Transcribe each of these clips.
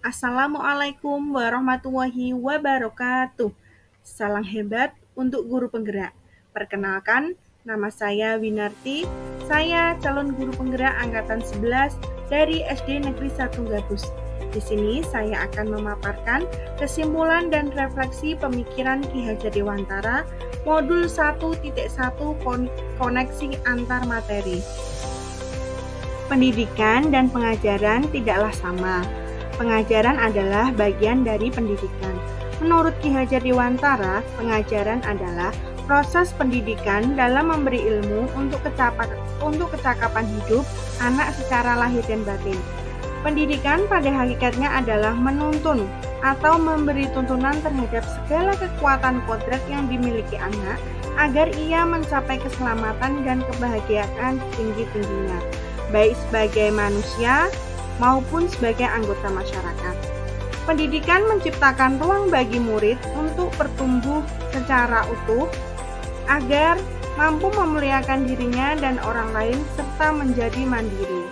Assalamualaikum warahmatullahi wabarakatuh. Salam hebat untuk guru penggerak. Perkenalkan, nama saya Winarti. Saya calon guru penggerak angkatan 11 dari SD Negeri 1 Gabus. Di sini saya akan memaparkan kesimpulan dan refleksi pemikiran Ki Hajar Dewantara modul 1.1 koneksi antar materi. Pendidikan dan pengajaran tidaklah sama. Pengajaran adalah bagian dari pendidikan. Menurut Ki Hajar Dewantara, pengajaran adalah proses pendidikan dalam memberi ilmu untuk kecakapan hidup anak secara lahir dan batin. Pendidikan pada hakikatnya adalah menuntun atau memberi tuntunan terhadap segala kekuatan kodrat yang dimiliki anak agar ia mencapai keselamatan dan kebahagiaan tinggi-tingginya, baik sebagai manusia maupun sebagai anggota masyarakat. Pendidikan menciptakan ruang bagi murid untuk bertumbuh secara utuh agar mampu memuliakan dirinya dan orang lain serta menjadi mandiri.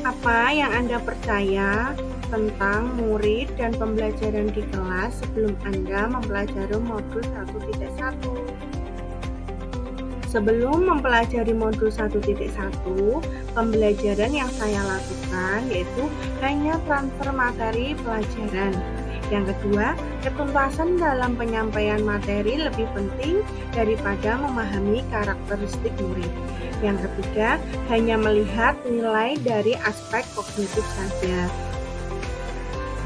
Apa yang Anda percaya tentang murid dan pembelajaran di kelas sebelum Anda mempelajari modul 1.1? Sebelum mempelajari modul 1.1, pembelajaran yang saya lakukan yaitu hanya transfer materi pelajaran. Yang kedua, ketuntasan dalam penyampaian materi lebih penting daripada memahami karakteristik murid. Yang ketiga, hanya melihat nilai dari aspek kognitif saja.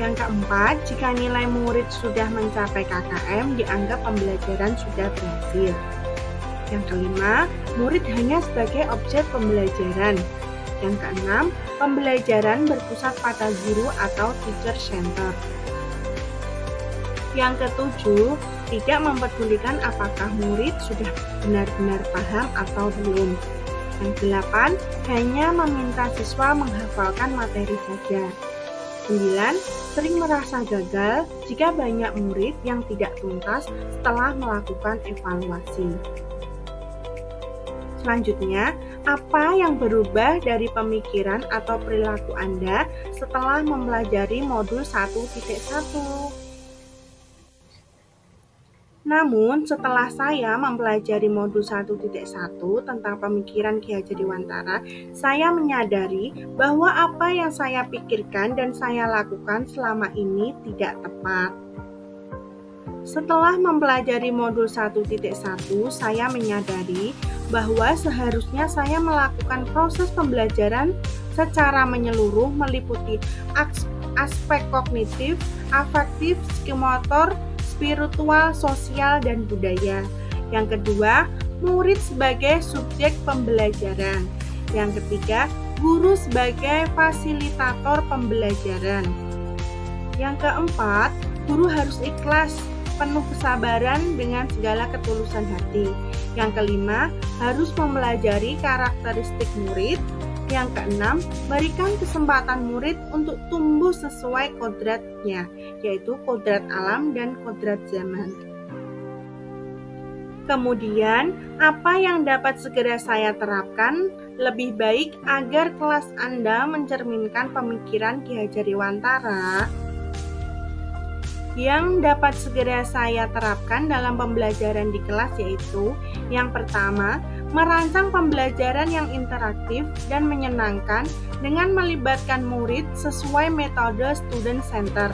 Yang keempat, jika nilai murid sudah mencapai KKM, dianggap pembelajaran sudah berhasil. Yang kelima, murid hanya sebagai objek pembelajaran. Yang keenam, pembelajaran berpusat pada guru atau teacher center. Yang ketujuh, tidak mempedulikan apakah murid sudah benar-benar paham atau belum. Yang delapan, hanya meminta siswa menghafalkan materi saja. 9. Sering merasa gagal jika banyak murid yang tidak tuntas setelah melakukan evaluasi. Selanjutnya, apa yang berubah dari pemikiran atau perilaku Anda setelah mempelajari modul 1.1? Namun, setelah saya mempelajari modul 1.1 tentang pemikiran Ki Hajar Dewantara, saya menyadari bahwa apa yang saya pikirkan dan saya lakukan selama ini tidak tepat. Setelah mempelajari modul 1.1, saya menyadari bahwa seharusnya saya melakukan proses pembelajaran secara menyeluruh meliputi aspek kognitif, afektif, psikomotor, spiritual, sosial, dan budaya. Yang kedua, murid sebagai subjek pembelajaran. Yang ketiga, guru sebagai fasilitator pembelajaran. Yang keempat, guru harus ikhlas, penuh kesabaran dengan segala ketulusan hati. Yang kelima, harus mempelajari karakteristik murid. Yang keenam, berikan kesempatan murid untuk tumbuh sesuai kodratnya, yaitu kodrat alam dan kodrat zaman. Kemudian, apa yang dapat segera saya terapkan lebih baik agar kelas Anda mencerminkan pemikiran Ki Hajar Dewantara? Yang dapat segera saya terapkan dalam pembelajaran di kelas yaitu yang pertama, merancang pembelajaran yang interaktif dan menyenangkan dengan melibatkan murid sesuai metode student center.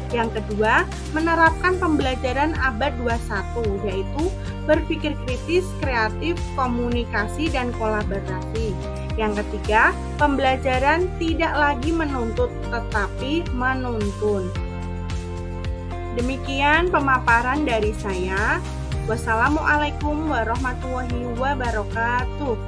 Yang kedua, menerapkan pembelajaran abad 21 yaitu berpikir kritis, kreatif, komunikasi, dan kolaborasi. Yang ketiga, pembelajaran tidak lagi menuntut tetapi menuntun. Demikian pemaparan dari saya. Wassalamualaikum warahmatullahi wabarakatuh.